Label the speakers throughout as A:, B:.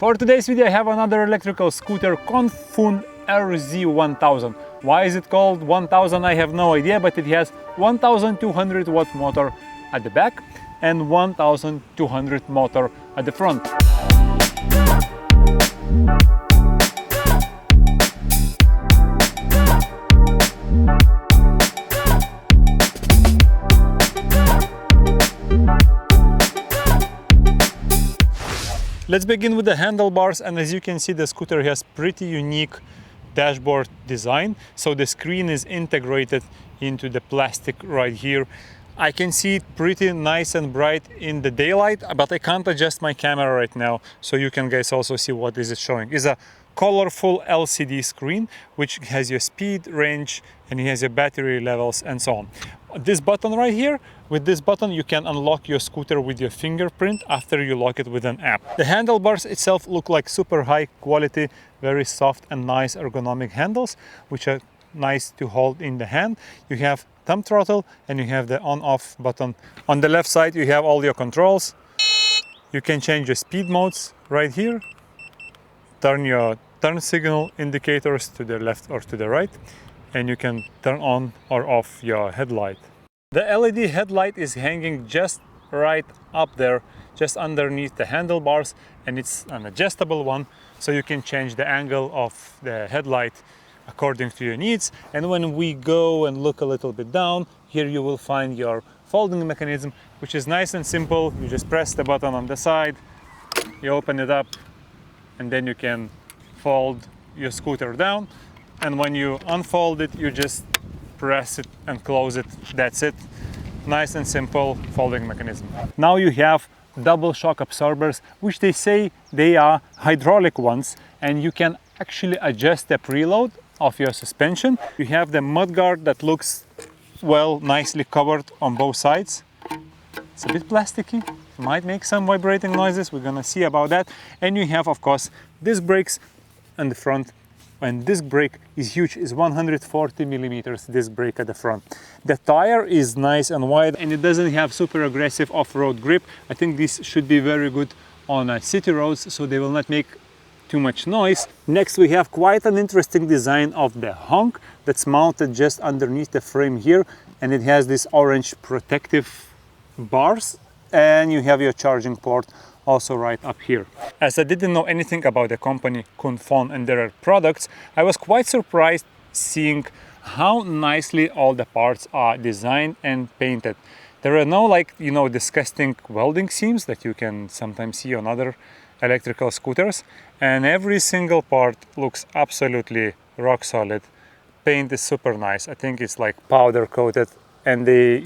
A: For today's video I have another electrical scooter, Cunfon RZ1000. Why is it called 1000? I have no idea, but it has 1200 watt motor at the back and 1200 motor at the front. Let's begin with the handlebars, and as you can see, the scooter has pretty unique dashboard design. So the screen is integrated into the plastic right here. I can see it pretty nice and bright in the daylight, but I can't adjust my camera right now, so you can guys also see what is it showing. It's a colorful LCD screen which has your speed, range, and it has your battery levels and so on. This button right here, with this button you can unlock your scooter with your fingerprint after you lock it with an app. The handlebars itself look like super high quality, very soft and nice ergonomic handles which are nice to hold in the hand. You have thumb throttle and you have the on-off button. On the left side you have all your controls. You can change your speed modes right here. Turn your turn signal indicators to the left or to the right, and you can turn on or off your headlight. The LED headlight is hanging just right up there, just underneath the handlebars, and it's an adjustable one, so you can change the angle of the headlight according to your needs. And when we go and look a little bit down, here you will find your folding mechanism, which is nice and simple. You just press the button on the side, you open it up, and then you can fold your scooter down, and when you unfold it you just press it and close it. That's it. Nice and simple folding mechanism. Now you have double shock absorbers, which they say they are hydraulic ones, and you can actually adjust the preload of your suspension. You have the mudguard that looks well nicely covered on both sides. It's a bit plasticky, might make some vibrating noises, we're gonna see about that. And you have, of course, disc brakes on the front, and disc brake is huge, is 140 millimeters disc brake at the front. The tire is nice and wide, and it doesn't have super aggressive off-road grip. I think this should be very good on city roads, so they will not make too much noise. Next we have quite an interesting design of the honk that's mounted just underneath the frame here, and it has this orange protective bars, and you have your charging port also right up here. As I didn't know anything about the company Cunfon and their products, I was quite surprised seeing how nicely all the parts are designed and painted. There are no disgusting welding seams that you can sometimes see on other electrical scooters, and every single part looks absolutely rock solid. Paint is super nice. I think it's like powder coated, and they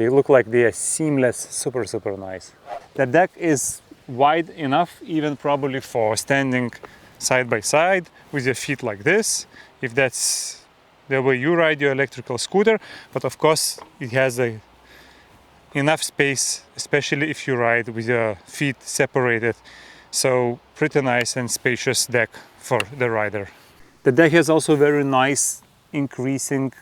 A: look like they are seamless, super nice. The deck is wide enough, even probably for standing side by side with your feet like this, if that's the way you ride your electrical scooter. But of course it has enough space, especially if you ride with your feet separated. So pretty nice and spacious deck for the rider. The deck has also very nice increasing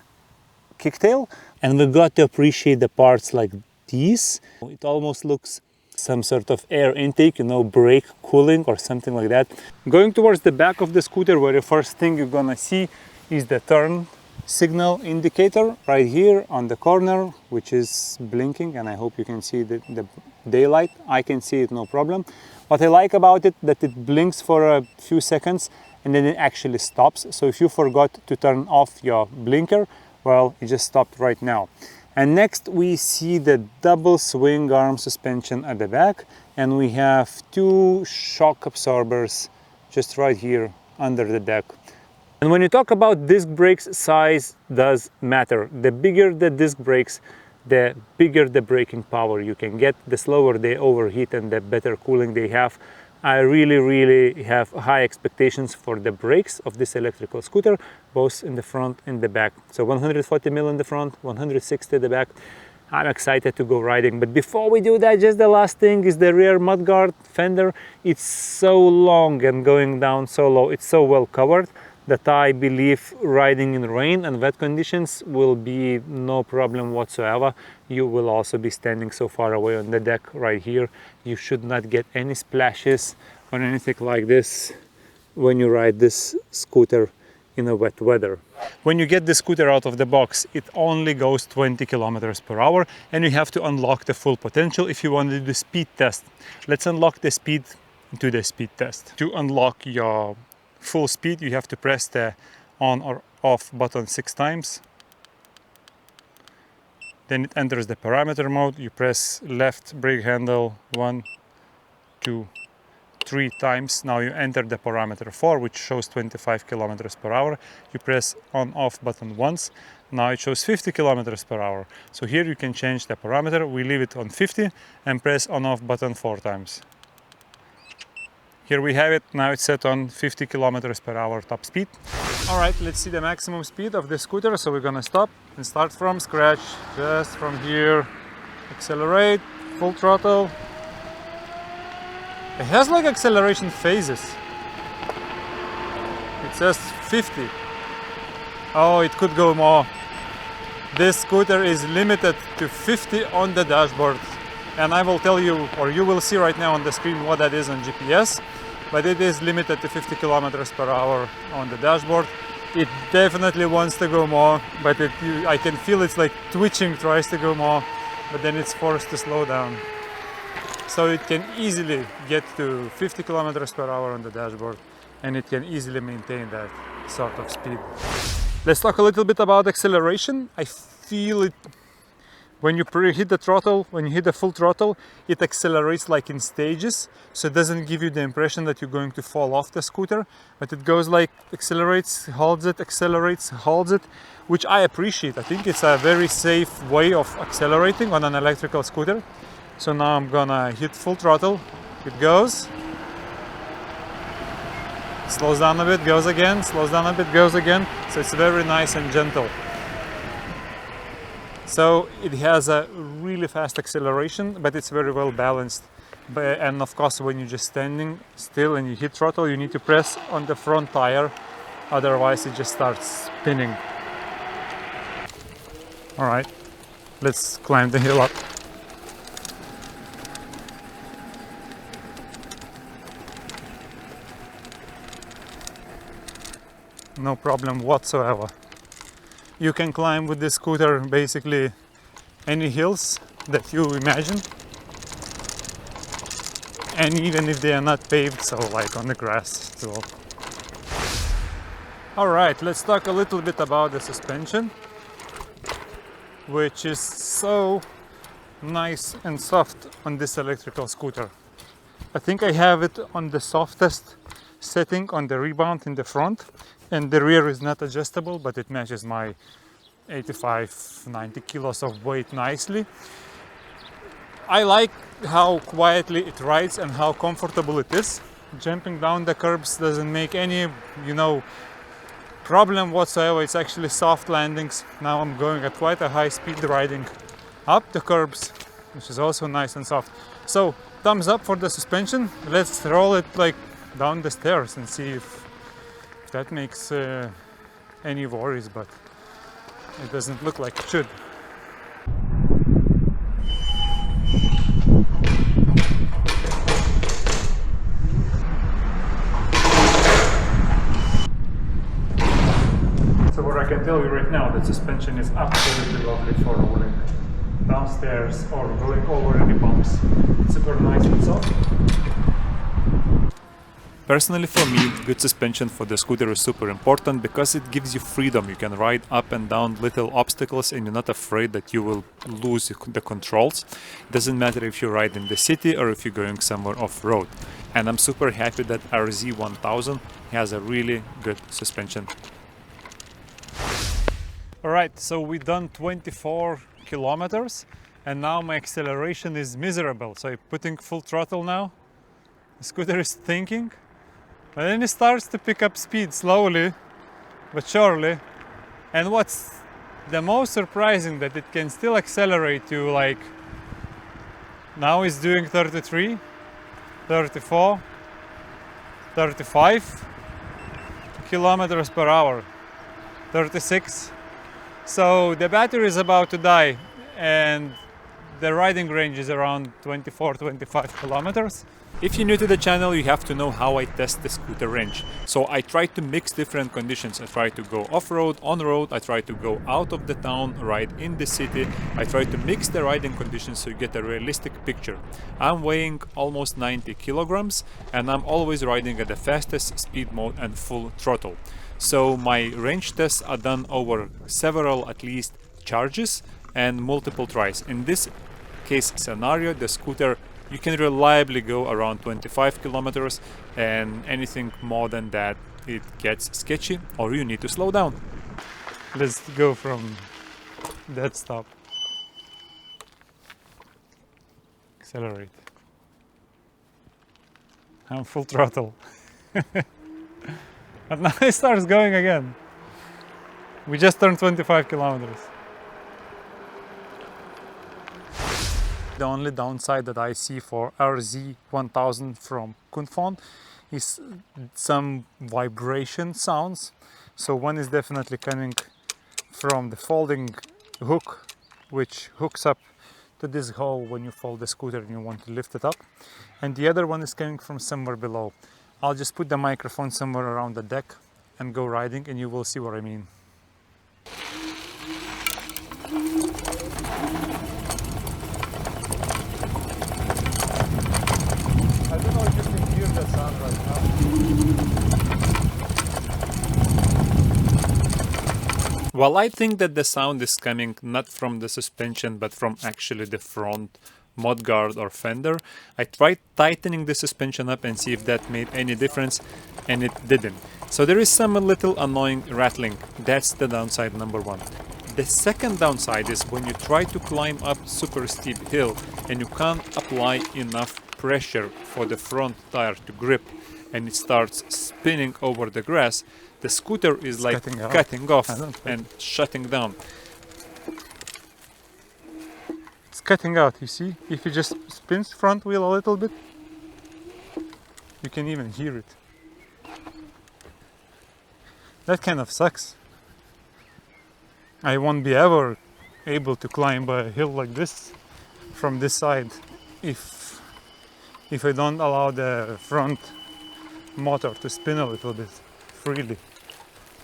A: kicktail, and we got to appreciate the parts like these. It almost looks some sort of air intake, brake cooling or something like that. Going towards the back of the scooter, where the first thing you're gonna see is the turn signal indicator right here on the corner, which is blinking, and I hope you can see the daylight. I can see it no problem. What I like about it, that it blinks for a few seconds and then it actually stops. So if you forgot to turn off your blinker, well, it just stopped right now. And next we see the double swing arm suspension at the back, and we have two shock absorbers just right here under the deck. And when you talk about disc brakes, size does matter. The bigger the disc brakes, the bigger the braking power you can get, the slower they overheat and the better cooling they have. I really have high expectations for the brakes of this electrical scooter, both in the front and the back. So 140 mil in the front, 160 at the back. I'm excited to go riding. But before we do that, just the last thing is the rear mudguard fender. It's so long and going down so low. It's so well covered that I believe riding in rain and wet conditions will be no problem whatsoever. You will also be standing so far away on the deck right here. You should not get any splashes or anything like this when you ride this scooter in a wet weather. When you get the scooter out of the box, it only goes 20 kilometers per hour, and you have to unlock the full potential if you want to do the speed test. Let's unlock the speed to the speed test. To unlock your full speed, you have to press the on or off button 6 times. Then it enters the parameter mode. You press left brake handle 1, 2, 3 times. Now you enter the parameter 4, which shows 25 kilometers per hour. You press on off button once. Now it shows 50 kilometers per hour. So here you can change the parameter. We leave it on 50 and press on off button 4 times. Here we have it. Now it's set on 50 kilometers per hour top speed. All right, let's see the maximum speed of the scooter. So we're gonna stop and start from scratch, just from here. Accelerate, full throttle. It has like acceleration phases. It says 50. Oh, it could go more. This scooter is limited to 50 on the dashboard. And I will tell you, or you will see right now on the screen what that is on GPS. But it is limited to 50 kilometers per hour on the dashboard. It definitely wants to go more, but I can feel it's like twitching, tries to go more, but then it's forced to slow down. So it can easily get to 50 kilometers per hour on the dashboard, and it can easily maintain that sort of speed. Let's talk a little bit about acceleration. I feel it when you hit the throttle, when you hit the full throttle, it accelerates like in stages. So it doesn't give you the impression that you're going to fall off the scooter, but it goes like accelerates, holds it, accelerates, holds it, which I appreciate. I think it's a very safe way of accelerating on an electrical scooter. So now I'm gonna hit full throttle. It goes. Slows down a bit, goes again, slows down a bit, goes again. So it's very nice and gentle. So it has a really fast acceleration, but it's very well balanced. And of course, when you're just standing still and you hit throttle, you need to press on the front tire, otherwise it just starts spinning. All right, let's climb the hill up. No problem whatsoever. You can climb with this scooter basically any hills that you imagine, and even if they are not paved, so like on the grass too. All right, let's talk a little bit about the suspension, which is so nice and soft on this electrical scooter. I think I have it on the softest setting on the rebound in the front, and the rear is not adjustable, but it matches my 85-90 kilos of weight nicely. I like how quietly it rides and how comfortable it is. Jumping down the curbs doesn't make any, problem whatsoever. It's actually soft landings. Now I'm going at quite a high speed riding up the curbs, which is also nice and soft. So thumbs up for the suspension. Let's roll it like down the stairs and see if that makes any worries, but it doesn't look like it should. So what I can tell you right now, the suspension is absolutely lovely for rolling downstairs or rolling over any bumps. It's super nice and soft. Personally, for me, good suspension for the scooter is super important because it gives you freedom. You can ride up and down little obstacles and you're not afraid that you will lose the controls. It doesn't matter if you ride in the city or if you're going somewhere off-road. And I'm super happy that RZ1000 has a really good suspension. Alright, so we've done 24 kilometers and now my acceleration is miserable. So I'm putting full throttle now. The scooter is thinking. But then it starts to pick up speed slowly but surely. And what's the most surprising, that it can still accelerate to like, now it's doing 33, 34, 35 kilometers per hour, 36. So the battery is about to die and the riding range is around 24-25 kilometers. If you're new to the channel, you have to know how I test the scooter range. So I try to mix different conditions. I try to go off-road, on-road, I try to go out of the town, ride in the city. I try to mix the riding conditions so you get a realistic picture. I'm weighing almost 90 kilograms and I'm always riding at the fastest speed mode and full throttle. So my range tests are done over several at least charges and multiple tries. In this case scenario, the scooter, you can reliably go around 25 kilometers, and anything more than that, it gets sketchy or you need to slow down. Let's go from that stop. Accelerate. I'm full throttle. But now it starts going again. We just turned 25 kilometers. The only downside that I see for RZ1000 from Cunfon is some vibration sounds. So one is definitely coming from the folding hook, which hooks up to this hole when you fold the scooter and you want to lift it up. And the other one is coming from somewhere below. I'll just put the microphone somewhere around the deck and go riding and you will see what I mean. I don't know if you can hear the sound right now. Well, I think that the sound is coming not from the suspension, but from actually the front mudguard or fender. I tried tightening the suspension up and see if that made any difference, and it didn't. So there is some little annoying rattling. That's the downside number one. The second downside is when you try to climb up super steep hill and you can't apply enough pressure for the front tire to grip and it starts spinning over the grass, the scooter is like cutting off and shutting down. It's cutting out, you see? If you just spins front wheel a little bit, you can even hear it. That kind of sucks. I won't be ever able to climb a hill like this from this side if I don't allow the front motor to spin a little bit freely,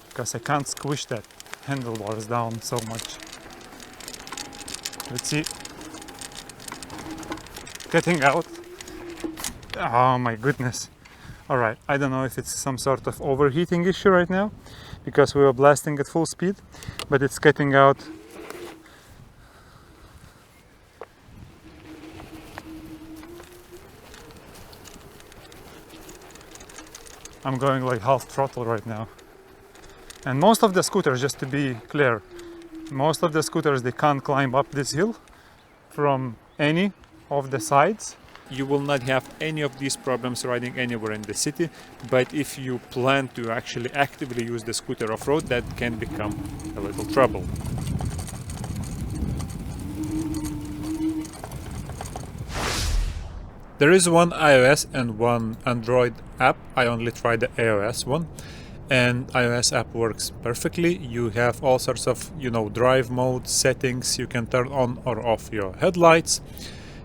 A: because I can't squish that handlebars down so much. Let's see. Cutting out. Oh my goodness. Alright, I don't know if it's some sort of overheating issue right now, because we were blasting at full speed, but it's cutting out. I'm going like half throttle right now. And most of the scooters, just to be clear, most of the scooters, they can't climb up this hill from any of the sides. You will not have any of these problems riding anywhere in the city, but if you plan to actually actively use the scooter off-road, that can become a little trouble. There is one iOS and one Android app. I only tried the iOS one, and iOS app works perfectly. You have all sorts of, drive mode settings. You can turn on or off your headlights.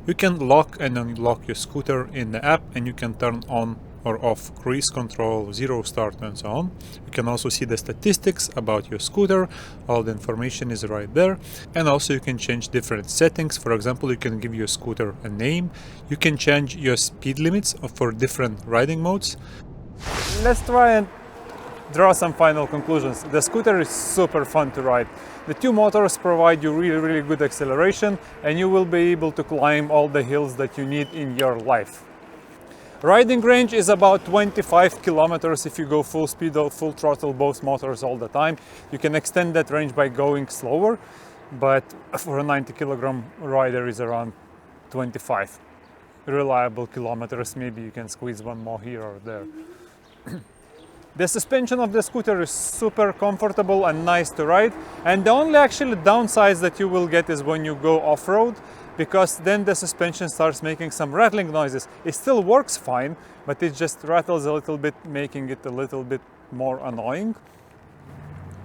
A: You can lock and unlock your scooter in the app, and you can turn on or off cruise control, zero start, and so on. You can also see the statistics about your scooter. All the information is right there. And also you can change different settings. For example, you can give your scooter a name. You can change your speed limits for different riding modes. Let's try and draw some final conclusions. The scooter is super fun to ride. The two motors provide you really good acceleration, and you will be able to climb all the hills that you need in your life. Riding range is about 25 kilometers if you go full speed or full throttle, both motors all the time. You can extend that range by going slower, but for a 90 kilogram rider is around 25 reliable kilometers. Maybe you can squeeze one more here or there. The suspension of the scooter is super comfortable and nice to ride, and the only actually downsides that you will get is when you go off-road, because then the suspension starts making some rattling noises. It still works fine, but it just rattles a little bit, making it a little bit more annoying.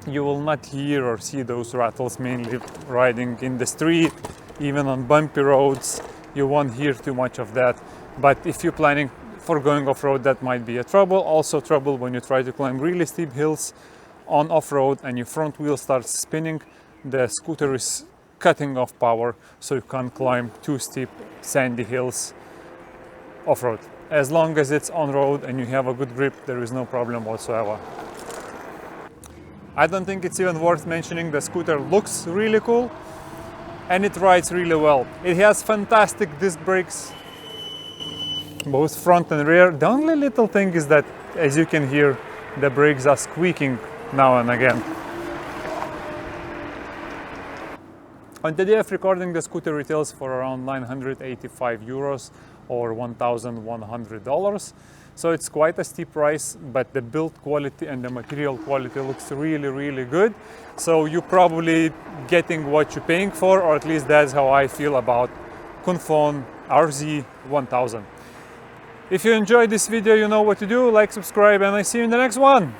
A: You will not hear or see those rattles mainly riding in the street, even on bumpy roads. You won't hear too much of that. But if you're planning for going off-road, that might be a trouble. Also trouble when you try to climb really steep hills on off-road and your front wheel starts spinning, the scooter is cutting off power, so you can't climb too steep sandy hills off-road. As long as it's on-road and you have a good grip, there is no problem whatsoever. I don't think it's even worth mentioning, the scooter looks really cool and it rides really well. It has fantastic disc brakes, both front and rear. The only little thing is that, as you can hear, the brakes are squeaking now and again. On the day of recording, the scooter retails for around 985 euros or $1,100. So it's quite a steep price, but the build quality and the material quality looks really, really good. So you're probably getting what you're paying for, or at least that's how I feel about Cunfon RZ1000. If you enjoyed this video, you know what to do. Like, subscribe, and I see you in the next one.